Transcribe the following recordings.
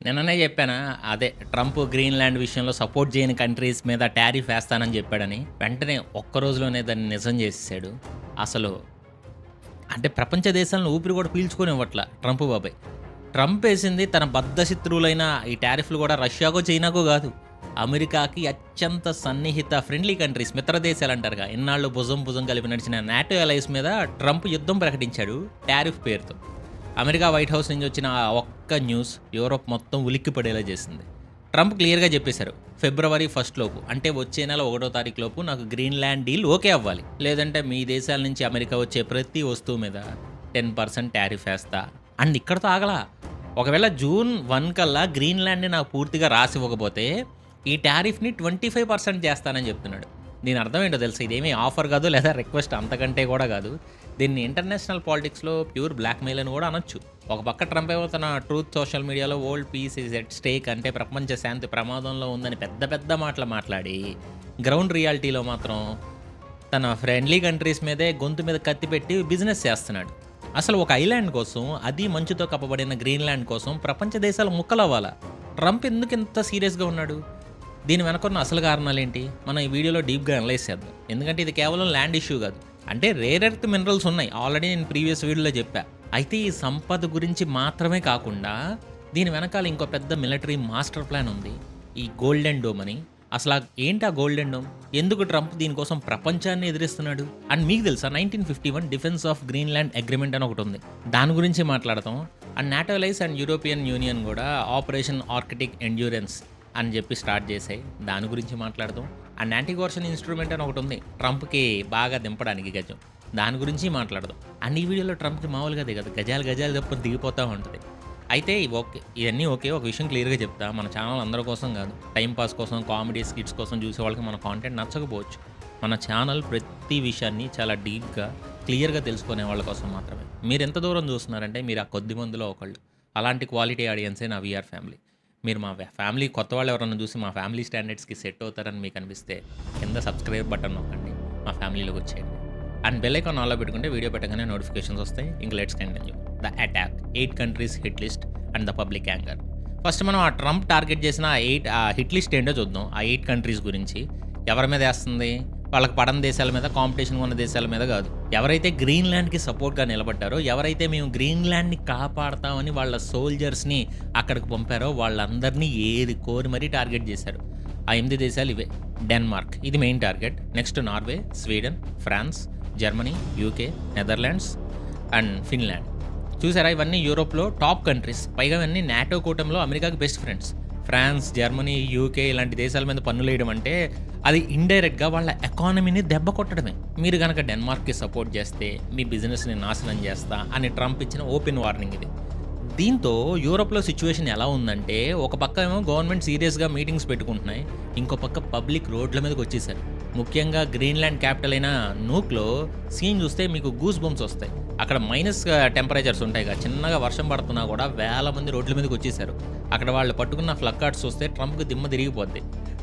నిన్ననే చెప్పానా? అదే ట్రంప్ గ్రీన్‌లాండ్ విషయంలో సపోర్ట్ చేయని కంట్రీస్ మీద టారిఫ్ ఏస్తానని చెప్పాడని. వెంటనే ఒక్క రోజులోనే దాన్ని నిజం చేసేసాడు. అసలు అంటే ప్రపంచ దేశాలను ఊపిరి కూడా పీల్చుకోనివ్వట్ల ట్రంప్ బాబాయ్. ట్రంప్ ఏసింది తన బద్ధశత్రువులైన ఈ టారిఫ్‌లు కూడా రష్యాకో, చైనాకో గాదు. అమెరికాకి అత్యంత సన్నిహిత ఫ్రెండ్లీ కంట్రీస్ మిత్ర దేశాలంటారుగా. ఇన్నాళ్ళు భుజం భుజం కలిపి నడిచిన నాటో అలయన్స్ మీద ట్రంప్ యుద్ధం ప్రకటించాడు టారిఫ్ పేరుతో. అమెరికా వైట్ హౌస్ నుంచి వచ్చిన ఆ ఒక్క న్యూస్ యూరోప్ మొత్తం ఉలిక్కిపడేలా చేసింది. ట్రంప్ క్లియర్‌గా చెప్పేశారు. ఫిబ్రవరి 1 లోపు అంటే వచ్చే నెల 1 తారీఖు లోపు నాకు గ్రీన్‌లాండ్ డీల్ ఓకే అవ్వాలి. లేదంటే మీ దేశాల నుంచి అమెరికా వచ్చే ప్రతి వస్తువు మీద 10% టారిఫ్ ఏస్తా. అండ్ ఇక్కడితో ఆగలా. ఒకవేళ జూన్ 1 కల్లా గ్రీన్‌లాండ్‌ని నాకు పూర్తిగా రాసివ్వకపోతే ఈ టారిఫ్‌ని 25% చేస్తానని చెప్తున్నాడు. దీని అర్థం ఏంటో తెలుసా? ఇదేమీ ఆఫర్ కాదు లేదా రిక్వెస్ట్ అంతకంటే కూడా కాదు. దీన్ని ఇంటర్నేషనల్ పాలిటిక్స్‌లో ప్యూర్ బ్లాక్‌మెయిల్ అని కూడా అనొచ్చు. ఒక పక్క ట్రంప్ ఏమో తన ట్రూత్ సోషల్ మీడియాలో world peace is at stake అంటే ప్రపంచ శాంతి ప్రమాదంలో ఉందని పెద్ద పెద్ద మాటలు మాట్లాడి, గ్రౌండ్ రియాలిటీలో మాత్రం తన ఫ్రెండ్లీ కంట్రీస్ మీదే గొంతు మీద కత్తి పెట్టి బిజినెస్ చేస్తున్నాడు. అసలు ఒక ఐలాండ్ కోసం, అది మంచుతో కప్పబడిన గ్రీన్‌లాండ్ కోసం ప్రపంచ దేశాలు ముక్కలవ్వాలా? ట్రంప్ ఎందుకు ఇంత సీరియస్‌గా ఉన్నాడు? దీని వెనకున్న అసలు కారణాలేంటి? మనం ఈ వీడియోలో డీప్‌గా అనలైజ్ చేద్దాం. ఎందుకంటే ఇది కేవలం ల్యాండ్ ఇష్యూ కాదు. అంటే రేర్ ఎర్త్ మినరల్స్ ఉన్నాయి. ఆల్రెడీ నేను ప్రీవియస్ వీడియోలో చెప్పా. అయితే ఈ సంపద గురించి మాత్రమే కాకుండా దీని వెనకాల ఇంకో పెద్ద మిలిటరీ మాస్టర్ ప్లాన్ ఉంది. ఈ గోల్డెన్ డోమ్ అని. అసలు ఏంటి ఆ గోల్డెన్ డోమ్? ఎందుకు ట్రంప్ దీనికోసం ప్రపంచాన్ని ఎదిరిస్తున్నాడు? అండ్ మీకు తెలుసా 1951 డిఫెన్స్ ఆఫ్ గ్రీన్‌లాండ్ అగ్రిమెంట్ అని ఒకటి ఉంది. దాని గురించి మాట్లాడతాం. And NATO allies and European Union కూడా ఆపరేషన్ ఆర్కిటిక్ ఎండ్యూరెన్స్ అని చెప్పి స్టార్ట్ చేసాయి. దాని గురించి మాట్లాడదాం. అండ్ యాంటీ కోర్షన్ ఇన్స్ట్రుమెంట్ అని ఒకటి ఉంది ట్రంప్కి బాగా దింపడానికి గజం. దాని గురించి మాట్లాడదాం. అండ్ ఈ వీడియోలో ట్రంప్కి మామూలుగా దిగదు, గజాలు గజాలు తప్పని దిగిపోతూ ఉంటుంది. అయితే ఓకే, ఇవన్నీ ఓకే. ఒక విషయం క్లియర్గా చెప్తా, మన ఛానల్ అందరి కోసం కాదు, టైం పాస్ కోసం, కామెడీ స్కిట్స్ కోసం చూసే వాళ్ళకి మన కాంటెంట్ నచ్చకపోవచ్చు. మన ఛానల్ ప్రతి విషయాన్ని చాలా డీప్గా క్లియర్గా తెలుసుకునే వాళ్ళ కోసం మాత్రమే. మీరు ఎంత దూరం చూస్తున్నారంటే మీరు ఆ కొద్ది మందిలో ఒకళ్ళు. అలాంటి క్వాలిటీ ఆడియన్సే నా వీఆర్ ఫ్యామిలీ. మీరు మా ఫ్యామిలీ కొత్త వాళ్ళు ఎవరన్నా చూసి మా ఫ్యామిలీ స్టాండర్డ్స్కి సెట్ అవుతారని మీకు అనిపిస్తే కింద సబ్స్క్రైబ్ బటన్ నొక్కండి, మా ఫ్యామిలీలోకి వచ్చేయండి. అండ్ బెల్ ఐకాన్ ఆన్లో పెట్టుకుంటే వీడియో పెట్టగానే నోటిఫికేషన్స్ వస్తాయి. ఇంక let's continue the attack 8 countries hit list and the public anger. First మనం ఆ ట్రంప్ టార్గెట్ చేసిన ఆ హిట్ లిస్ట్ ఏంటో చూద్దాం. ఆ 8 కంట్రీస్ గురించి ఎవరి మీద వేస్తుంది? వాళ్ళకి పడని దేశాల మీద, కాంపిటీషన్ ఉన్న దేశాల మీద కాదు. ఎవరైతే గ్రీన్‌లాండ్‌కి సపోర్ట్‌గా నిలబడ్డారో, ఎవరైతే మేము గ్రీన్‌లాండ్‌ని కాపాడతామని వాళ్ళ సోల్జర్స్‌ని అక్కడికి పంపారో వాళ్ళందరినీ ఏరి కోరి మరీ టార్గెట్ చేశారు. ఆ 8 దేశాలు ఇవే. డెన్మార్క్ ఇది main target. Next Norway, Sweden, France, Germany, UK, Netherlands and Finland. చూసారా, ఇవన్నీ యూరోప్‌లో టాప్ కంట్రీస్. పైగా ఇవన్నీ నాటో కూటమిలో అమెరికాకి best friends. France, Germany, UK ఇలాంటి దేశాల మీద పన్నులేయడం అంటే అది ఇండైరెక్ట్గా వాళ్ళ ఎకానమీని దెబ్బ కొట్టడమే. మీరు కనుక డెన్మార్క్కి సపోర్ట్ చేస్తే మీ బిజినెస్ని నాశనం చేస్తా అని ట్రంప్ ఇచ్చిన ఓపెన్ వార్నింగ్ ఇది. దీంతో యూరోప్‌లో సిచ్యువేషన్ ఎలా ఉందంటే, ఒక పక్క ఏమో గవర్నమెంట్ సీరియస్‌గా మీటింగ్స్ పెట్టుకుంటున్నాయి. ఇంకో పక్క పబ్లిక్ రోడ్ల మీదకి వచ్చేసారు. ముఖ్యంగా గ్రీన్‌లాండ్ క్యాపిటల్ అయిన నూక్‌లో సీన్ చూస్తే మీకు గూస్ బంప్స్ వస్తాయి. అక్కడ మైనస్ టెంపరేచర్స్ ఉంటాయిగా, చిన్నగా వర్షం పడుతున్నా కూడా వేల మంది రోడ్ల మీదకి వచ్చేసారు. అక్కడ వాళ్ళు పట్టుకున్న ఫ్లగ్ కార్డ్స్ చూస్తే ట్రంప్‌కి దిమ్మ తిరిగిపోద్ది.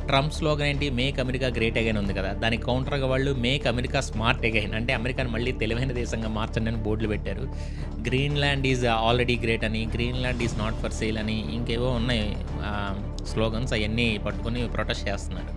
ట్రంప్ స్లోగన్ ఏంటి? మేక్ అమెరికా గ్రేట్ అగైన్ ఉంది కదా, దానికి కౌంటర్గా వాళ్ళు మేక్ అమెరికా స్మార్ట్ అగైన్ అంటే అమెరికాని మళ్ళీ తెలివైన దేశంగా మార్చండి అని బోర్డులు పెట్టారు. గ్రీన్‌లాండ్ ఈజ్ ఆల్రెడీ గ్రేట్ అని, Greenland is not for sale అని ఇంకేవో ఉన్నాయి స్లోగన్స్. అవన్నీ పట్టుకొని ప్రొటెస్ట్ చేస్తున్నారు.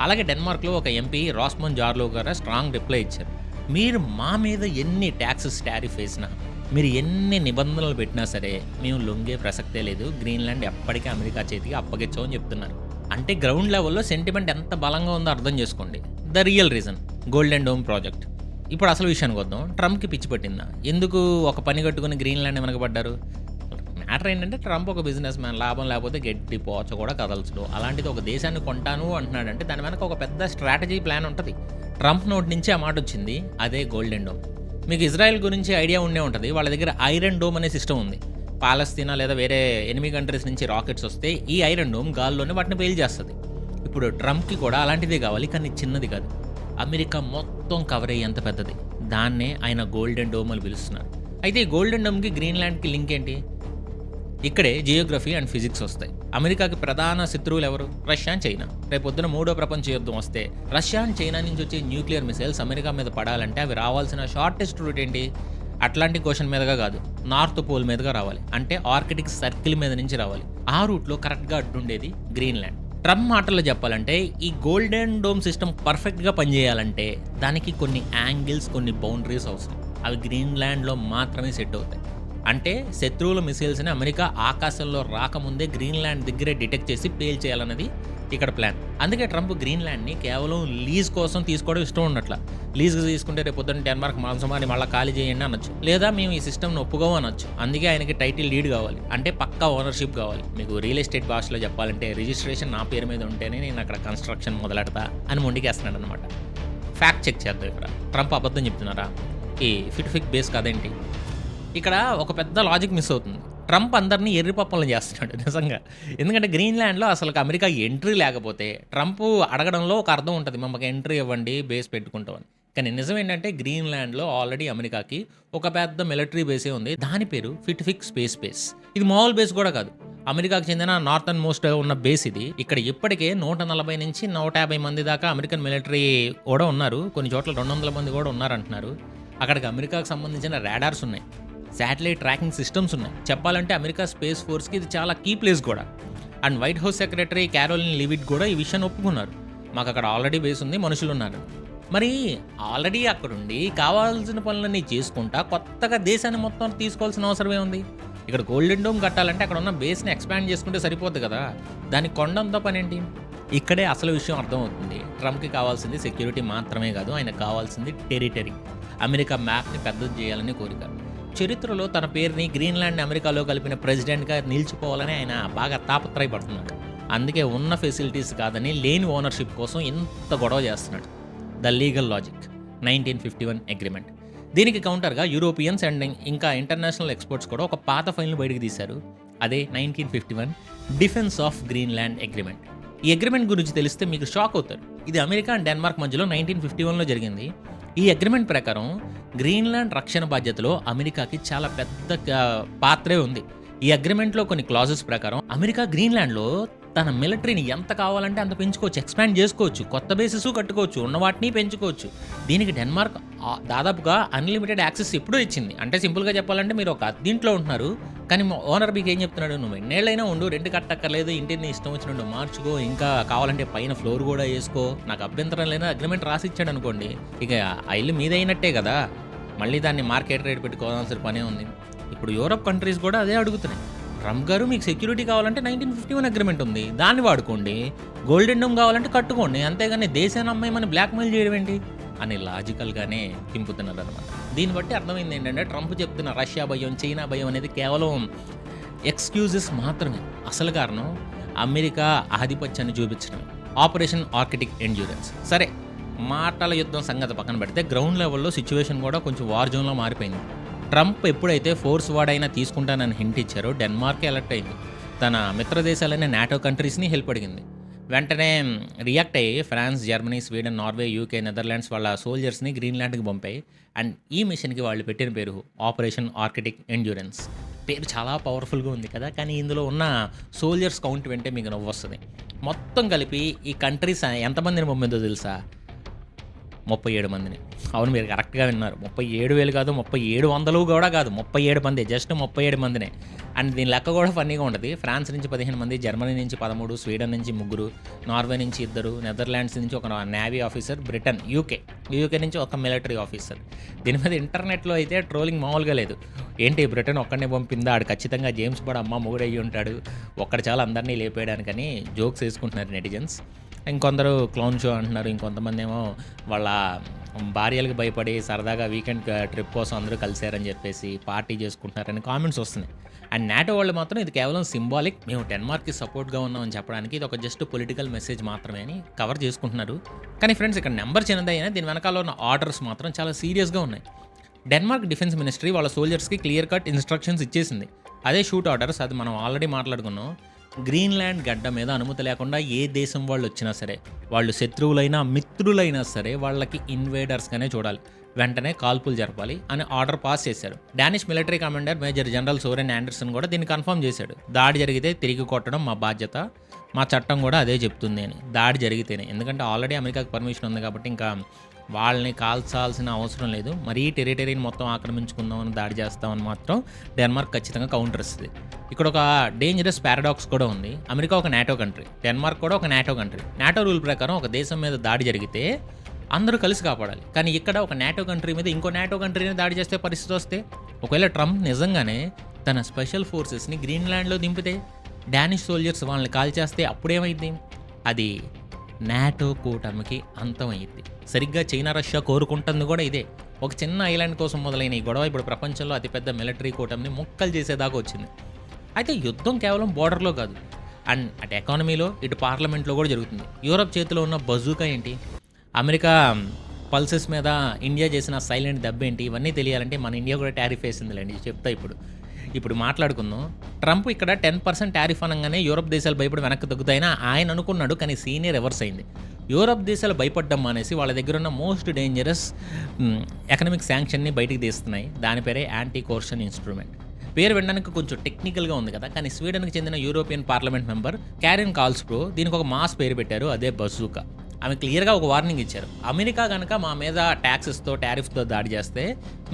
అలాగే డెన్మార్క్లో ఒక ఎంపీ రాస్మన్ జార్లో గారు స్ట్రాంగ్ రిప్లై ఇచ్చారు. మీరు మా మీద ఎన్ని ట్యాక్సెస్ టారిఫ్ వేసినా, మీరు ఎన్ని నిబంధనలు పెట్టినా సరే మేము లొంగే ప్రసక్తే లేదు, గ్రీన్‌లాండ్ ఎప్పటికీ అమెరికా చేతికి అప్పగించమని చెప్తున్నారు. అంటే గ్రౌండ్ లెవెల్లో సెంటిమెంట్ ఎంత బలంగా ఉందో అర్థం చేసుకోండి. The real reason golden dome project. ఇప్పుడు అసలు విషయానికి వద్దాం. ట్రంప్కి పిచ్చి పట్టిందా? ఎందుకు ఒక పని కట్టుకుని గ్రీన్‌లాండ్ వెనకబడ్డారు? మ్యాటర్ ఏంటంటే ట్రంప్ ఒక బిజినెస్ మ్యాన్, లాభం లేకపోతే గడ్డి పోచ కూడా కదల్చడు. అలాంటిది ఒక దేశాన్ని కొంటాను అంటున్నాడంటే దాని వెనక ఒక పెద్ద స్ట్రాటజీ ప్లాన్ ఉంటుంది. ట్రంప్ నోటి నుంచి ఆ మాట వచ్చింది, అదే గోల్డెన్ డోమ్. మీకు ఇజ్రాయెల్ గురించి ఐడియా ఉండే ఉంటుంది. వాళ్ళ దగ్గర ఐరన్ డోమ్ అనే సిస్టమ్ ఉంది. పాలస్తీనా లేదా వేరే ఎనిమీ కంట్రీస్ నుంచి రాకెట్స్ వస్తే ఈ ఐరన్ డోమ్ గాల్లోనే వాటిని పేల్ చేస్తుంది. ఇప్పుడు ట్రంప్కి కూడా అలాంటిదే కావాలి, కానీ చిన్నది కాదు, అమెరికా మొత్తం కవర్ అయ్యేంత పెద్దది. దాన్నే ఆయన గోల్డెన్ డోమ్ అని పిలుస్తున్నారు. అయితే ఈ గోల్డెన్ డోమ్కి గ్రీన్‌లాండ్కి లింక్ ఏంటి? ఇక్కడే జియోగ్రఫీ అండ్ ఫిజిక్స్ వస్తాయి. అమెరికాకి ప్రధాన శత్రువులు ఎవరు? Russia, China. రేపొద్దున మూడో ప్రపంచ యుద్ధం వస్తే రష్యా అండ్ చైనా నుంచి వచ్చే న్యూక్లియర్ మిసైల్స్ అమెరికా మీద పడాలంటే అవి రావాల్సిన షార్టెస్ట్ రూట్ ఏంటి? అట్లాంటిక్ ఓషన్ మీదుగా కాదు, నార్త్ పోల్ మీదుగా రావాలి. అంటే ఆర్కిటిక్ సర్కిల్ మీద నుంచి రావాలి. ఆ రూట్‌లో కరెక్ట్‌గా అడ్డుండేది గ్రీన్‌లాండ్. ట్రంప్ మాటల్లో చెప్పాలంటే ఈ గోల్డెన్ డోమ్ సిస్టమ్ పర్ఫెక్ట్‌గా పనిచేయాలంటే దానికి కొన్ని యాంగిల్స్, కొన్ని బౌండరీస్ అవసరం. అవి గ్రీన్‌లాండ్‌లో మాత్రమే సెట్ అవుతాయి. అంటే శత్రువుల మిసైల్స్‌ని అమెరికా ఆకాశంలో రాకముందే గ్రీన్‌లాండ్ దగ్గరే డిటెక్ట్ చేసి పేల్చేయాలన్నది ఇక్కడ ప్లాన్. అందుకే ట్రంప్ గ్రీన్‌లాండ్‌ని కేవలం లీజ్ కోసం తీసుకోవడం ఇష్టం ఉన్నట్ల. లీజ్‌కి తీసుకుంటే రేపొద్దున డెన్మార్క్ మాంసమాన్ని మళ్ళా ఖాళీ చేయండి అనొచ్చు. లేదా మేము ఈ సిస్టమ్‌ని ఒప్పుకోము అనొచ్చు. అందుకే ఆయనకి టైటిల్ డీడ్ కావాలి. అంటే పక్కా ఓనర్‌షిప్ కావాలి. మీకు రియల్ ఎస్టేట్ భాషలో చెప్పాలంటే రిజిస్ట్రేషన్ నా పేరు మీద ఉంటేనే నేను అక్కడ కన్‌స్ట్రక్షన్ మొదలెడతా అని మొండికేస్తున్నాడనమాట. ఫ్యాక్ట్ చెక్ చేద్దాం ఇక్కడ. ట్రంప్ అబద్ధం చెప్తున్నారా? ఈ ఫిట్ బేస్ కదేంటి? ఇక్కడ ఒక పెద్ద లాజిక్ మిస్ అవుతుంది. ట్రంప్ అందరిని ఎర్రి పప్పలను చేస్తున్నాడు నిజంగా. ఎందుకంటే గ్రీన్‌లాండ్‌లో అసలుకి అమెరికా ఎంట్రీ లేకపోతే ట్రంప్ అడగడంలో ఒక అర్థం ఉంటది. మాకు ఎంట్రీ ఇవ్వండి, బేస్ పెట్టుకుంటామని. కానీ నిజం ఏంటంటే గ్రీన్‌లాండ్‌లో ఆల్రెడీ అమెరికాకి ఒక పెద్ద మిలిటరీ బేసే ఉంది. దాని పేరు ఫిట్ స్పేస్ బేస్. ఇది మామూలు బేస్ కూడా కాదు. అమెరికాకు చెందిన నార్థర్న్ మోస్ట్ ఉన్న బేస్ ఇది. ఇక్కడ ఇప్పటికే 140 నుంచి 150 మంది దాకా అమెరికన్ మిలిటరీ కూడా ఉన్నారు. కొన్ని చోట్ల 200 మంది కూడా ఉన్నారంటున్నారు. అక్కడికి అమెరికాకు సంబంధించిన రాడార్స్ ఉన్నాయి. శాటిలైట్ ట్రాకింగ్ సిస్టమ్స్ ఉన్నాయి. చెప్పాలంటే అమెరికా స్పేస్ ఫోర్స్‌కి ఇది చాలా కీ ప్లేస్ కూడా. And white house secretary Caroline Leavitt కూడా ఈ విషయాన్ని ఒప్పుకున్నారు. మాకు అక్కడ ఆల్రెడీ బేస్ ఉంది, మనుషులున్నారు. మరి ఆల్రెడీ అక్కడుండి కావాల్సిన పనులన్నీ చేసుకుంటా కొత్తగా దేశాన్ని మొత్తం తీసుకోవాల్సిన అవసరమే ఉంది. ఇక్కడ గోల్డెన్ డోమ్ కట్టాలంటే అక్కడ ఉన్న బేస్‌ని ఎక్స్‌పాండ్ చేసుకుంటే సరిపోద్ది కదా! దానికి కొండంత పనేంటి? ఇక్కడే అసలు విషయం అర్థమవుతుంది. ట్రంప్‌కి కావాల్సింది సెక్యూరిటీ మాత్రమే కాదు, ఆయనకు కావాల్సింది టెరిటరీ. అమెరికా మ్యాప్‌ని పెద్దది చేయాలని కోరిక. చరిత్రలో తన పేరుని గ్రీన్‌లాండ్‌ని అమెరికాలో కలిపిన ప్రెసిడెంట్‌గా నిలిచిపోవాలని ఆయన బాగా తాపత్రయపడుతున్నాడు. అందుకే ఉన్న ఫెసిలిటీస్ కాదని లేని ఓనర్‌షిప్ కోసం ఇంత గొడవ చేస్తున్నాడు. The legal logic 1951 agreement. దీనికి కౌంటర్‌గా యూరోపియన్స్ అండ్ ఇంకా ఇంటర్నేషనల్ ఎక్స్పర్ట్స్ కూడా ఒక పాత ఫైల్‌ని బయటకు తీశారు. అదే 1951 డిఫెన్స్ ఆఫ్ గ్రీన్‌లాండ్ అగ్రీమెంట్. ఈ అగ్రీమెంట్ గురించి తెలిస్తే మీకు షాక్ అవుతారు. ఇది అమెరికా అండ్ డెన్మార్క్ మధ్యలో 1951లో జరిగింది. ఈ అగ్రిమెంట్ ప్రకారం గ్రీన్‌లాండ్ రక్షణ బాధ్యతలో అమెరికాకి చాలా పెద్ద పాత్రే ఉంది. ఈ అగ్రిమెంట్‌లో కొన్ని క్లాజెస్ ప్రకారం అమెరికా గ్రీన్‌లాండ్‌లో తన మిలిటరీని ఎంత కావాలంటే అంత పెంచుకోవచ్చు, ఎక్స్‌పాండ్ చేసుకోవచ్చు, కొత్త బేసెస్ కట్టుకోవచ్చు, ఉన్న వాటిని పెంచుకోవచ్చు. దీనికి డెన్మార్క్ దాదాపుగా అన్‌లిమిటెడ్ యాక్సెస్ ఎప్పుడూ ఇచ్చింది. అంటే సింపుల్‌గా చెప్పాలంటే మీరు ఒక అద్దీంట్లో ఉంటున్నారు. కానీ ఓనర్ మీకు ఏం చెప్తున్నాడు? నువ్వు ఎన్నేళ్ళైనా ఉండు, రెంట్ కట్టక్కర్లేదు, ఇంటిని ఇష్టం వచ్చినట్టు మార్చుకో, ఇంకా కావాలంటే పైన ఫ్లోర్ కూడా వేసుకో, నాకు అభ్యంతరం లేదా అగ్రిమెంట్ రాసి ఇచ్చాడు అనుకోండి, ఇక ఆ ఇల్లు మీదైనట్టే కదా. మళ్ళీ దాన్ని మార్కెట్ రేట్ పెట్టుకోవాల్సిన పనే ఉంది. ఇప్పుడు యూరోప్ కంట్రీస్ కూడా అదే అడుగుతున్నాయి. ట్రంప్ గారు మీకు సెక్యూరిటీ కావాలంటే 1951 అగ్రిమెంట్ ఉంది, దాన్ని వాడుకోండి. గోల్డెన్ డోమ్ కావాలంటే కట్టుకోండి, అంతేగాని దేశాన్ని అమ్మాయిమని బ్లాక్మెయిల్ చేయడం ఏంటి అని లాజికల్గానే తింపుతున్నారు అనమాట. దీన్ని బట్టి అర్థమైంది ఏంటంటే ట్రంప్ చెప్తున్న రష్యా భయం, చైనా భయం అనేది కేవలం ఎక్స్క్యూజెస్ మాత్రమే. అసలు కారణం అమెరికా ఆధిపత్యాన్ని చూపించడం. Operation Arctic endurance. సరే, మాటల యుద్ధం సంగతి పక్కన పెడితే గ్రౌండ్ లెవెల్లో సిచ్యువేషన్ కూడా కొంచెం వార్ జోన్లో మారిపోయింది. ట్రంప్ ఎప్పుడైతే ఫోర్స్ వాడైనా తీసుకుంటానని హింట్ ఇచ్చారో డెన్మార్క్ అలర్ట్ అయింది. తన మిత్ర దేశాలైన నాటో కంట్రీస్ని హెల్ప్ అడిగింది. వెంటనే రియాక్ట్ అయ్యి France, Germany, Sweden, Norway, UK, Netherlands వాళ్ళ సోల్జర్స్ని గ్రీన్‌లాండ్కి పంపాయి. అండ్ ఈ మిషన్కి వాళ్ళు పెట్టిన పేరు ఆపరేషన్ ఆర్కిటిక్ ఎండ్యూరెన్స్. పేరు చాలా పవర్ఫుల్గా ఉంది కదా, కానీ ఇందులో ఉన్న సోల్జర్స్ కౌంట్ వింటే మీకు నవ్వు వస్తుంది. మొత్తం కలిపి ఈ కంట్రీస్ ఎంతమందిని పంపిందో తెలుసా? 37 మందిని. అవును, మీరు కరెక్ట్‌గా విన్నారు. 37,000 కాదు, 3700 కూడా కాదు, 37 మంది. జస్ట్ 37 మందినే. అండ్ దీని లెక్క కూడా ఫన్నీగా ఉంటది. ఫ్రాన్స్ నుంచి 15 మంది, జర్మనీ నుంచి 13, స్వీడన్ నుంచి 3, నార్వే నుంచి 2, నెదర్లాండ్స్ నుంచి ఒక నేవీ ఆఫీసర్, బ్రిటన్, యూకే నుంచి ఒక మిలిటరీ ఆఫీసర్. దీని మీద ఇంటర్నెట్‌లో అయితే ట్రోలింగ్ మామూలుగా లేదు. ఏంటి బ్రిటన్ ఒక్కడినే పంపిందా? ఆడు ఖచ్చితంగా జేమ్స్ బాండ్ అమ్మ మొగుడయ్యి ఉంటాడు, ఒక్కడు చాలు అందరినీ లేపేయడానికని జోక్స్ వేసుకుంటున్నారు నెటిజన్స్. ఇంకొందరు క్లౌన్ షో అంటున్నారు. ఇంకొంతమంది ఏమో వాళ్ళ భార్యలకు భయపడి సరదాగా వీకెండ్ ట్రిప్ కోసం అందరూ కలిశారని చెప్పేసి పార్టీ చేసుకుంటున్నారని కామెంట్స్ వస్తున్నాయి. అండ్ నాటో వాళ్ళు మాత్రం ఇది కేవలం సింబాలిక్, మేము డెన్మార్క్కి సపోర్ట్గా ఉన్నామని చెప్పడానికి ఇది ఒక జస్ట్ పొలిటికల్ మెసేజ్ మాత్రమే అని కవర్ చేసుకుంటున్నారు. కానీ ఫ్రెండ్స్, ఇక్కడ నెంబర్ చిన్నదైనా దీని వెనకాల ఉన్న ఆర్డర్స్ మాత్రం చాలా సీరియస్గా ఉన్నాయి. డెన్మార్క్ డిఫెన్స్ మినిస్ట్రీ వాళ్ళ సోల్జర్స్కి క్లియర్ కట్ ఇన్స్ట్రక్షన్స్ ఇచ్చేసింది. అదే షూట్ ఆర్డర్స్, అది మనం ఆల్రెడీ మాట్లాడుకున్నాం. గ్రీన్‌లాండ్ గడ్డ మీద అనుమతి లేకుండా ఏ దేశం వాళ్ళు వచ్చినా సరే, వాళ్ళు శత్రువులైనా మిత్రులైనా సరే వాళ్ళకి ఇన్వేడర్స్గానే చూడాలి, వెంటనే కాల్పులు జరపాలి అని ఆర్డర్ పాస్ చేశారు. Danish military commander major general Soren Anderson కూడా దీన్ని కన్ఫర్మ్ చేశాడు. దాడి జరిగితే తిరిగి కొట్టడం మా బాధ్యత, మా చట్టం కూడా అదే చెప్తుంది అని. దాడి జరిగితేనే, ఎందుకంటే ఆల్రెడీ అమెరికాకి పర్మిషన్ ఉంది కాబట్టి ఇంకా వాళ్ళని కాల్చాల్సిన అవసరం లేదు. మరీ టెరిటరీని మొత్తం ఆక్రమించుకుందామని దాడి చేస్తామని మాత్రం డెన్మార్క్ ఖచ్చితంగా కౌంటర్ ఇస్తది. ఇక్కడ ఒక డేంజరస్ పారాడాక్స్ కూడా ఉంది. అమెరికా ఒక నాటో కంట్రీ, డెన్మార్క్ కూడా ఒక నాటో కంట్రీ. నాటో రూల్ ప్రకారం ఒక దేశం మీద దాడి జరిగితే అందరూ కలిసి కాపాడాలి. కానీ ఇక్కడ ఒక నాటో కంట్రీ మీద ఇంకో నాటో కంట్రీని దాడి చేస్తే పరిస్థితి వస్తే, ఒకవేళ ట్రంప్ నిజంగానే తన స్పెషల్ ఫోర్సెస్ని గ్రీన్లాండ్లో దింపితే, డానిష్ సోల్జర్స్ వాళ్ళని కాల్చేస్తే అప్పుడేమైంది? అది నాటో కూటమికి అంతమైంది. సరిగ్గా చైనా రష్యా కోరుకుంటుంది కూడా ఇదే. ఒక చిన్న ఐలాండ్ కోసం మొదలైన ఈ గొడవ ఇప్పుడు ప్రపంచంలో అతిపెద్ద మిలిటరీ కూటమిని ముక్కలు చేసేదాకా వచ్చింది. అయితే యుద్ధం కేవలం బోర్డర్లో కాదు, అండ్ అటు ఎకానమీలో ఇటు పార్లమెంట్లో కూడా జరుగుతుంది. యూరప్ చేతిలో ఉన్న బజూకా ఏంటి, అమెరికా పల్సెస్ మీద ఇండియా చేసిన సైలెంట్ దెబ్బ ఏంటి, ఇవన్నీ తెలియాలంటే మన ఇండియా కూడా టారిఫ్ వేసిందిలేండి. చెప్తా ఇప్పుడు మాట్లాడుకుందాం. ట్రంప్ ఇక్కడ 10% టారిఫ్ అనగానే యూరప్ దేశాలు భయపడి వెనక్కి తగ్గుతాయని ఆయన అనుకున్నాడు. కానీ సీనియర్ రివర్స్ అయింది. యూరప్ దేశాలు భయపడ్డం మానేసి వాళ్ళ దగ్గర ఉన్న మోస్ట్ డేంజరస్ ఎకనామిక్ శాంక్షన్ని బయటికి తీస్తున్నాయి. దాని పేరే యాంటీ కోర్షన్ ఇన్స్ట్రుమెంట్. పేరు వినడానికి కొంచెం టెక్నికల్గా ఉంది కదా, కానీ స్వీడన్కి చెందిన యూరోపియన్ పార్లమెంట్ మెంబర్ క్యారిన్ కాల్స్ప్రో దీనికి ఒక మాస్ పేరు పెట్టారు, అదే బజూకా. ఆమె క్లియర్గా ఒక వార్నింగ్ ఇచ్చారు. అమెరికా కనుక మా మీద ట్యాక్సెస్తో టారిఫ్తో దాడి చేస్తే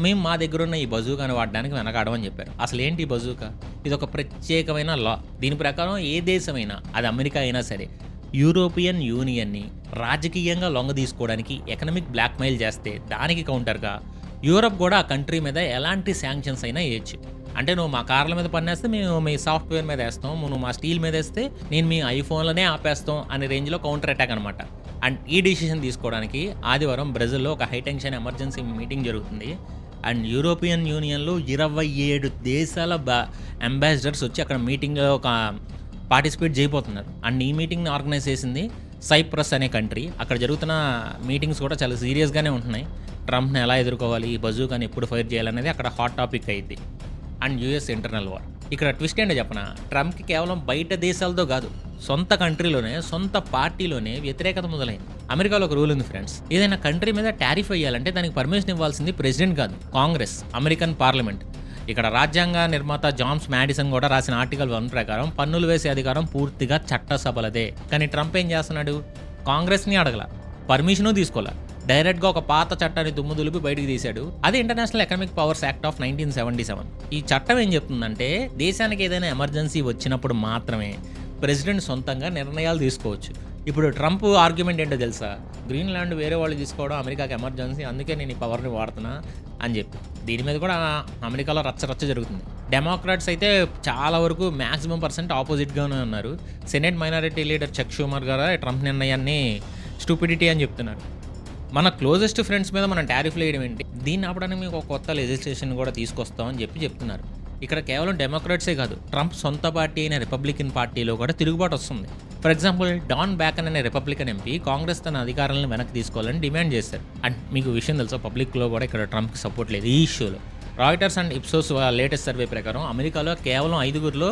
మేము మా దగ్గర ఉన్న ఈ బజూకాను వాడడానికి వెనకాడమని చెప్పారు. అసలు ఏంటి ఈ బజూకా? ఇది ఒక ప్రత్యేకమైన లా. దీని ప్రకారం ఏ దేశమైనా, అది అమెరికా అయినా సరే, యూరోపియన్ యూనియన్ని రాజకీయంగా లొంగ తీసుకోవడానికి ఎకనామిక్ బ్లాక్మెయిల్ చేస్తే దానికి కౌంటర్గా యూరప్ కూడా ఆ కంట్రీ మీద ఎలాంటి శాంక్షన్స్ అయినా వేయచ్చు. అంటే నువ్వు మా కార్ల మీద పన్నేస్తే మేము మీ సాఫ్ట్వేర్ మీద వేస్తాం, నువ్వు మా స్టీల్ మీద వేస్తే నేను మీ ఐఫోన్లనే ఆపేస్తాం అనే రేంజ్లో కౌంటర్ అటాక్ అనమాట. అండ్ ఈ డిసిషన్ తీసుకోవడానికి ఆదివారం బ్రెజిల్లో ఒక హైటెన్షన్ ఎమర్జెన్సీ మీటింగ్ జరుగుతుంది. అండ్ యూరోపియన్ యూనియన్లో 27 దేశాల అంబాసిడర్స్ వచ్చి అక్కడ మీటింగ్లో ఒక పార్టిసిపేట్ చేయబోతున్నారు. అండ్ ఈ మీటింగ్ని ఆర్గనైజ్ చేసింది సైప్రస్ అనే కంట్రీ. అక్కడ జరుగుతున్న మీటింగ్స్ కూడా చాలా సీరియస్గానే ఉంటున్నాయి. ట్రంప్ని ఎలా ఎదుర్కోవాలి, ఈ బజూకాని ఎప్పుడు ఫైర్ చేయాలనేది అక్కడ హాట్ టాపిక్ అయింది. And US internal war. ఇక్కడ ట్విస్ట్ ఏంటో చెప్పనా, ట్రంప్కి కేవలం బయట దేశాలతో కాదు, సొంత కంట్రీలోనే, సొంత పార్టీలోనే వ్యతిరేకత మొదలైంది. అమెరికాలో ఒక రూల్ ఉంది ఫ్రెండ్స్, ఏదైనా కంట్రీ మీద టారిఫ్ వేయాలంటే దానికి పర్మిషన్ ఇవ్వాల్సింది ప్రెసిడెంట్ కాదు, కాంగ్రెస్, అమెరికన్ పార్లమెంట్. ఇక్కడ రాజ్యాంగ నిర్మాత జామ్స్ మ్యాడిసన్ కూడా రాసిన ఆర్టికల్ 1 ప్రకారం పన్నులు వేసే అధికారం పూర్తిగా చట్టసభలదే. కానీ ట్రంప్ ఏం చేస్తున్నాడు, కాంగ్రెస్ని అడగల, పర్మిషను తీసుకోలే, డైరెక్ట్గా ఒక పాత చట్టాన్ని దుమ్ము దులిపి బయటికి తీశాడు. అదే international economic powers act of 1977. ఈ చట్టం ఏం చెప్తుందంటే దేశానికి ఏదైనా ఎమర్జెన్సీ వచ్చినప్పుడు మాత్రమే ప్రెసిడెంట్ సొంతంగా నిర్ణయాలు తీసుకోవచ్చు. ఇప్పుడు ట్రంప్ ఆర్గ్యుమెంట్ ఏంటో తెలుసా, గ్రీన్లాండ్ వేరే వాళ్ళు తీసుకోవడం అమెరికాకి ఎమర్జెన్సీ, అందుకే నేను ఈ పవర్ని వాడుతున్నా అని చెప్పి. దీని మీద కూడా అమెరికాలో రచ్చ జరుగుతుంది. డెమోక్రాట్స్ అయితే చాలా వరకు మ్యాక్సిమం % ఆపోజిట్గానే ఉన్నారు. సెనెట్ మైనారిటీ లీడర్ చక్ షూమర్ గారు ట్రంప్ నిర్ణయాన్ని స్టూపిడిటీ అని చెప్తున్నారు. మన క్లోజెస్ట్ ఫ్రెండ్స్ మీద మనం టారిఫ్లు వేయడం ఏంటి, దీన్ని ఆపడానికి మీకు ఒక కొత్త లెజిస్లేషన్ కూడా తీసుకొస్తామని చెప్తున్నారు. ఇక్కడ కేవలం డెమోక్రాట్సే కాదు, ట్రంప్ సొంత పార్టీ అయిన రిపబ్లికన్ పార్టీలో కూడా తిరుగుబాటు వస్తుంది. ఫర్ ఎగ్జాంపుల్ డాన్ బ్యాకన్ అనే రిపబ్లికన్ ఎంపీ కాంగ్రెస్ తన అధికారాలను వెనక్కి తీసుకోవాలని డిమాండ్ చేశారు. అండ్ మీకు విషయం తెలుసా, పబ్లిక్లో కూడా ఇక్కడ ట్రంప్కి సపోర్ట్ లేదు ఈ ఇష్యూలో. Reuters and Ipsos latest survey ప్రకారం అమెరికాలో కేవలం 5గురిలో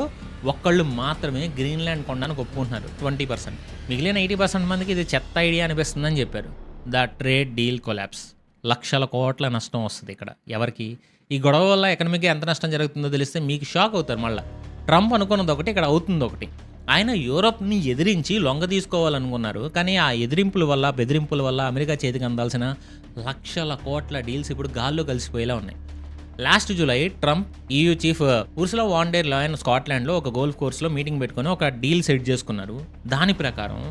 ఒక్కళ్ళు మాత్రమే గ్రీన్లాండ్ కొనడానికి ఒప్పుకుంటున్నారు, 20%. మిగిలిన 80% మందికి ఇది చెత్త ఐడియా అనిపిస్తుందని చెప్పారు. The trade deal collapse. లక్షల కోట్ల నష్టం వస్తుంది ఇక్కడ. ఎవరికి? ఈ గొడవ వల్ల ఎకనామీకి ఎంత నష్టం జరుగుతుందో తెలిస్తే మీకు షాక్ అవుతారు. మళ్ళీ ట్రంప్ అనుకున్నది ఒకటి, ఇక్కడ అవుతుంది ఒకటి. ఆయన యూరోప్ని ఎదిరించి లొంగ తీసుకోవాలనుకున్నారు. కానీ ఆ ఎదిరింపుల వల్ల, బెదిరింపుల వల్ల అమెరికా చేతికి అందాల్సిన లక్షల కోట్ల డీల్స్ ఇప్పుడు గాల్లో కలిసిపోయేలా ఉన్నాయి. Last July Trump EU chief Ursula von der Leyen స్కాట్లాండ్లో ఒక గోల్ఫ్ కోర్స్లో మీటింగ్ పెట్టుకొని ఒక డీల్ సెట్ చేసుకున్నారు. దాని ప్రకారం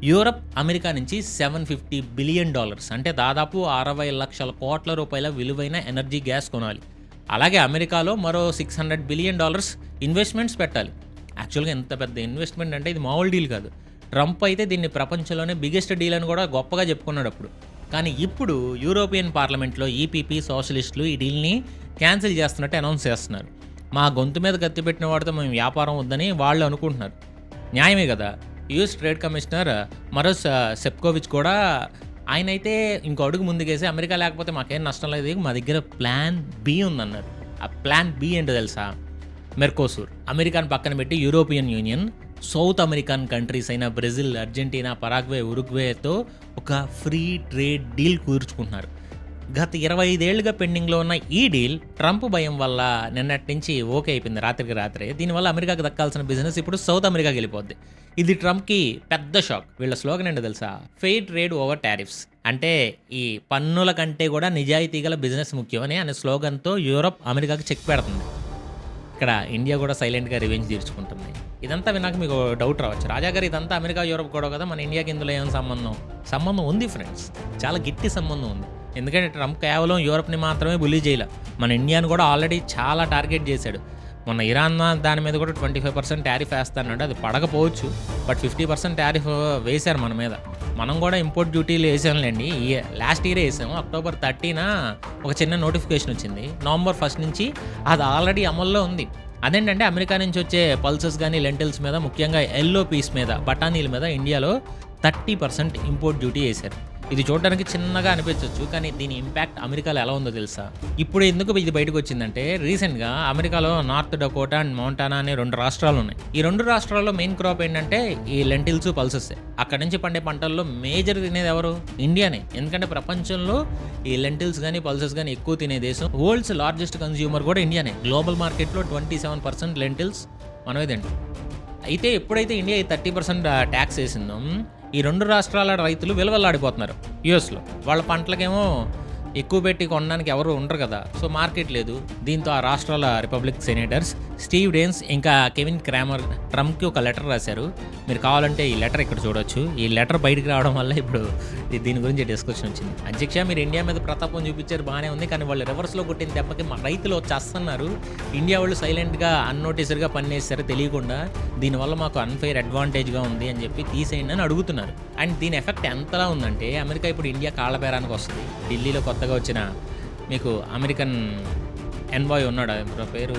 యూరప్ అమెరికా నుంచి $750 బిలియన్, అంటే దాదాపు 60 లక్షల కోట్ల రూపాయల విలువైన ఎనర్జీ గ్యాస్ కొనాలి. అలాగే అమెరికాలో మరో $600 బిలియన్ ఇన్వెస్ట్మెంట్స్ పెట్టాలి. యాక్చువల్గా ఎంత పెద్ద ఇన్వెస్ట్మెంట్ అంటే ఇది మామూలు డీల్ కాదు. ట్రంప్ అయితే దీన్ని ప్రపంచంలోనే బిగ్గెస్ట్ డీల్ అని కూడా గొప్పగా చెప్పుకున్నాడు అప్పుడు. కానీ ఇప్పుడు యూరోపియన్ పార్లమెంట్లో EPP సోషలిస్టులు ఈ డీల్ని క్యాన్సిల్ చేస్తున్నట్టు అనౌన్స్ చేస్తున్నారు. మా గొంతు మీద కత్తి పెట్టిన వాడితో మేము వ్యాపారం వద్దని వాళ్ళు అనుకుంటున్నారు. న్యాయమే కదా. యూఎస్ ట్రేడ్ కమిషనర్ మరోస్ సెప్కోవిచ్ కూడా ఆయనైతే ఇంకో అడుగు ముందుకేసి అమెరికా లేకపోతే మాకేం నష్టం లేదు, మా దగ్గర ప్లాన్ B ఉందన్నారు. ఆ ప్లాన్ B ఏంటో తెలుసా, మెర్కోసూర్. అమెరికాను పక్కన పెట్టి European union south American countries అయిన బ్రెజిల్, అర్జెంటీనా, పరాగ్వే, ఉరుగ్వేతో ఒక ఫ్రీ ట్రేడ్ డీల్ కూర్చుకుంటున్నారు. గత 25 ఏళ్లుగా పెండింగ్‌లో ఉన్న ఈ డీల్ ట్రంప్ భయం వల్ల నిన్నటి నుంచి ఓకే అయిపోయింది రాత్రికి రాత్రే. దీనివల్ల అమెరికాకి దక్కాల్సిన బిజినెస్ ఇప్పుడు సౌత్ అమెరికాకి వెళ్ళిపోద్ది. ఇది ట్రంప్‌కి పెద్ద షాక్. వీళ్ళ స్లోగన్ ఏంటో తెలుసా? Fair trade over tariffs. అంటే ఈ పన్నుల కంటే కూడా నిజాయితీ గల బిజినెస్ ముఖ్యం అనే స్లోగన్‌తో యూరప్ అమెరికాకి చెక్ పెడుతుంది. ఇక్కడ ఇండియా కూడా సైలెంట్‌గా రివెంజ్ తీర్చుకుంటుంది. ఇదంతా విన్నాక మీకు డౌట్ రావచ్చు. రాజా గారు ఇదంతా అమెరికా, యూరప్ గొడవ కదా! మన ఇండియాకి ఇందులో ఏం సంబంధం? సంబంధం ఉంది ఫ్రెండ్స్. చాలా గట్టి సంబంధం ఉంది. ఎందుకంటే ట్రంప్ కేవలం యూరప్‌ని మాత్రమే బుల్లీ చేయలే. మన ఇండియాను కూడా ఆల్రెడీ చాలా టార్గెట్ చేశాడు. మొన్న ఇరాన్ దాని మీద కూడా 25% టారిఫ్ వేస్తాన్నాడు. అది పడకపోవచ్చు. బట్ 50% టారిఫ్ వేశారు మన మీద. మనం కూడా ఇంపోర్ట్ డ్యూటీలు వేసాంలేండి. లాస్ట్ ఇయరే వేసాము. అక్టోబర్ 30న ఒక చిన్న నోటిఫికేషన్ వచ్చింది. నవంబర్ 1 నుంచి అది ఆల్రెడీ అమల్లో ఉంది. అదేంటంటే అమెరికా నుంచి వచ్చే పల్సెస్ కానీ లెంటిల్స్ మీద, ముఖ్యంగా ఎల్లో పీస్ మీద, బఠానీల మీద ఇండియాలో 30% ఇంపోర్ట్ డ్యూటీ వేశారు. ఇది చూడడానికి చిన్నగా అనిపించవచ్చు, కానీ దీని ఇంపాక్ట్ అమెరికాలో ఎలా ఉందో తెలుసా? ఇప్పుడు ఎందుకు ఇది బయటకు వచ్చిందంటే, రీసెంట్గా అమెరికాలో నార్త్ డకోటా అండ్ మౌంటానా అనే 2 రాష్ట్రాలు ఉన్నాయి. ఈ 2 రాష్ట్రాల్లో మెయిన్ క్రాప్ ఏంటంటే ఈ లెంటిల్స్, పల్సెస్. అక్కడ నుంచి పండే పంటల్లో మేజర్ తినేది ఎవరు? ఇండియానే. ఎందుకంటే ప్రపంచంలో ఈ లెంటిల్స్ కానీ పల్సెస్ కానీ ఎక్కువ తినే దేశం. వరల్డ్స్ లార్జెస్ట్ కన్స్యూమర్ కూడా ఇండియానే. గ్లోబల్ మార్కెట్లో 27% లెంటిల్స్ మనమే తింటాం. అయితే ఎప్పుడైతే ఇండియా ఈ 30% ట్యాక్స్ వేసిందో, ఈ 2 రాష్ట్రాల రైతులు విలవల్లాడిపోతున్నారు యూఎస్లో. వాళ్ళ పంటలకేమో ఎక్కువ పెట్టి కొనడానికి ఎవరు ఉండరు కదా, సో మార్కెట్ లేదు. దీంతో ఆ రాష్ట్రాల రిపబ్లిక్ సెనేటర్స్ స్టీవ్ డేన్స్ ఇంకా కెవిన్ క్రామర్ ట్రంప్కి ఒక లెటర్ రాశారు. మీరు కావాలంటే ఈ లెటర్ ఇక్కడ చూడొచ్చు. ఈ లెటర్ బయటకు రావడం వల్ల ఇప్పుడు దీని గురించి డిస్కషన్ వచ్చింది. అధ్యక్ష, మీరు ఇండియా మీద ప్రతాపం చూపించారు, బాగానే ఉంది, కానీ వాళ్ళు రివర్స్లో కొట్టిన దెబ్బకి మా రైతులు వచ్చేస్తున్నారు. ఇండియా వాళ్ళు సైలెంట్గా అన్నోటీసర్గా పనిచేస్తారు తెలియకుండా. దీనివల్ల మాకు అన్ఫెయిర్ అడ్వాంటేజ్గా ఉంది అని చెప్పి తీసేయండి అని అడుగుతున్నారు. అండ్ దీని ఎఫెక్ట్ ఎంతలా ఉందంటే, అమెరికా ఇప్పుడు ఇండియా కాళ్ళబేరానికి వస్తుంది. ఢిల్లీలో కొత్తగా వచ్చిన మీకు అమెరికన్ ఎన్వాయ్ ఉన్నాడు, ఆయన పేరు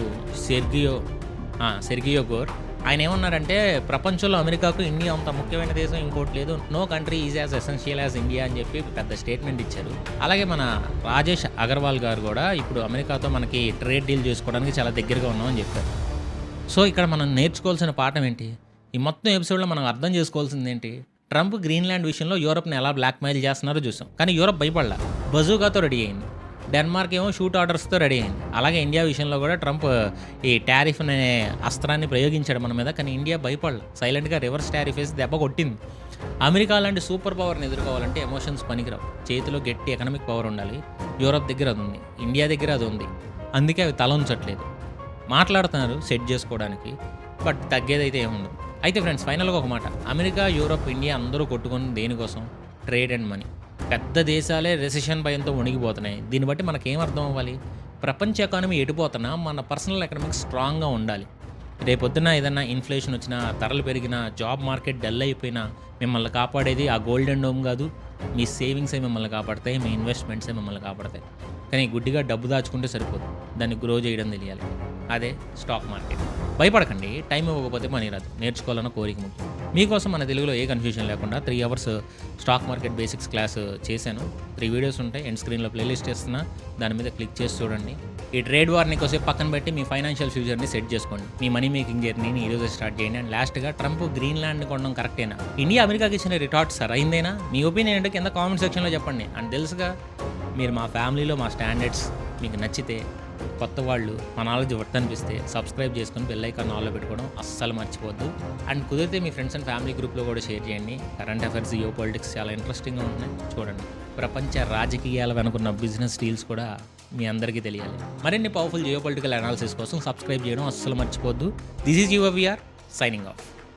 సెర్గియో గోర్. ఆయన ఏమన్నారంటే, ప్రపంచంలో అమెరికాకు ఇండియా అంత ముఖ్యమైన దేశం ఇంకోటి లేదు, no country is as essential as India అని చెప్పి పెద్ద స్టేట్మెంట్ ఇచ్చారు. అలాగే మన రాజేష్ అగర్వాల్ గారు కూడా ఇప్పుడు అమెరికాతో మనకి ట్రేడ్ డీల్ చేసుకోవడానికి చాలా దగ్గరగా ఉన్నామని చెప్పారు. సో ఇక్కడ మనం నేర్చుకోవాల్సిన పాఠం ఏంటి? ఈ మొత్తం ఎపిసోడ్లో మనం అర్థం చేసుకోవాల్సింది ఏంటి? ట్రంప్ గ్రీన్లాండ్ విషయంలో యూరప్ని ఎలా బ్లాక్మెయిల్ చేస్తున్నారో చూసాం, కానీ యూరప్ భయపడలా, బజూకాతో రెడీ అయింది. డెన్మార్క్ ఏమో షూట్ ఆర్డర్స్తో రెడీ అయింది. అలాగే ఇండియా విషయంలో కూడా ట్రంప్ ఈ టారిఫ్ అనే అస్త్రాన్ని ప్రయోగించాడు మన మీద, కానీ ఇండియా భయపడలే, సైలెంట్గా రివర్స్ టారిఫ్ వేసి దెబ్బ కొట్టింది. అమెరికా లాంటి సూపర్ పవర్ని ఎదుర్కోవాలంటే ఎమోషన్స్ పనికిరావు, చేతిలో గట్టి ఎకనామిక్ పవర్ ఉండాలి. యూరప్ దగ్గర అది ఉంది, ఇండియా దగ్గర అది ఉంది. అందుకే అవి తల ఉంచట్లేదు. మాట్లాడుతున్నారు సెట్ చేసుకోవడానికి, బట్ తగ్గేదైతే ఏముండదు. అయితే ఫ్రెండ్స్, ఫైనల్గా ఒక మాట, అమెరికా, యూరప్, ఇండియా అందరూ కొట్టుకుని దేనికోసం? Trade and money. పెద్ద దేశాలే రెసెషన్ భయంతో వణిగిపోతున్నాయి. దీన్ని బట్టి మనకేం అర్థం అవ్వాలి? ప్రపంచ ఎకానమీ ఎటుపోతున్నా మన పర్సనల్ ఎకనామిక్స్ స్ట్రాంగ్గా ఉండాలి. రేపొద్దున ఏదన్నా ఇన్ఫ్లేషన్ వచ్చినా, ధరలు పెరిగినా, జాబ్ మార్కెట్ డల్ అయిపోయినా మిమ్మల్ని కాపాడేది ఆ గోల్డెన్ డోమ్ కాదు, మీ సేవింగ్సే మిమ్మల్ని కాపాడతాయి, మీ ఇన్వెస్ట్మెంట్సే మిమ్మల్ని కాపాడతాయి. కానీ గుడ్డిగా డబ్బు దాచుకుంటే సరిపోదు, దాన్ని గ్రో చేయడం తెలియాలి. అదే స్టాక్ మార్కెట్. భయపడకండి, టైం ఇవ్వకపోతే మనీ రాదు, నేర్చుకోవాలన్న కోరిక ముఖ్యం. మీకోసం మన తెలుగులో ఏ కన్ఫ్యూజన్ లేకుండా 3 hours stock market basics class చేశాను. 3 వీడియోస్ ఉంటాయి, ఎండ్ స్క్రీన్లో ప్లేలిస్ట్ చేస్తున్నా, దాని మీద క్లిక్ చేసి చూడండి. ఈ ట్రేడ్ వార్ని కొద్దిసేపు పక్కన పెట్టి మీ ఫైనాన్షియల్ ఫ్యూచర్ని సెట్ చేసుకోండి. మీ మనీ మేకింగ్ జర్నీని ఈరోజు స్టార్ట్ చేయండి. అండ్ లాస్ట్గా, ట్రంప్ గ్రీన్లాండ్ కొనడం కరెక్టేనా? ఇండియా అమెరికాకి ఇచ్చిన రిటార్ట్ సరైందేనా? మీ ఒపీనియన్ ఏంటో కింద కామెంట్ సెక్షన్లో చెప్పండి. అండ్ తెలుసుగా, మీరు మా ఫ్యామిలీలో మా స్టాండర్డ్స్ మీకు నచ్చితే, కొత్త వాళ్ళు మా నాలెడ్జ్ వర్తనిపిస్తే సబ్స్క్రైబ్ చేసుకుని బెల్ ఐకాన్ ఆన్లో పెట్టుకోవడం అస్సలు మర్చిపోద్దు. అండ్ కుదిరితే మీ ఫ్రెండ్స్ అండ్ ఫ్యామిలీ గ్రూప్లో కూడా షేర్ చేయండి. కరెంట్ అఫైర్స్, జియో పొలిటిక్స్ చాలా ఇంట్రెస్టింగ్గా ఉన్నాయి, చూడండి. ప్రపంచ రాజకీయాల వెనుకున్న బిజినెస్ డీల్స్ కూడా మీ అందరికీ తెలియాలి. మరిన్ని పవర్ఫుల్ జియో పొలిటికల్ అనాలిసిస్ కోసం సబ్స్క్రైబ్ చేయడం అస్సలు మర్చిపోద్దు. This is your VR signing of.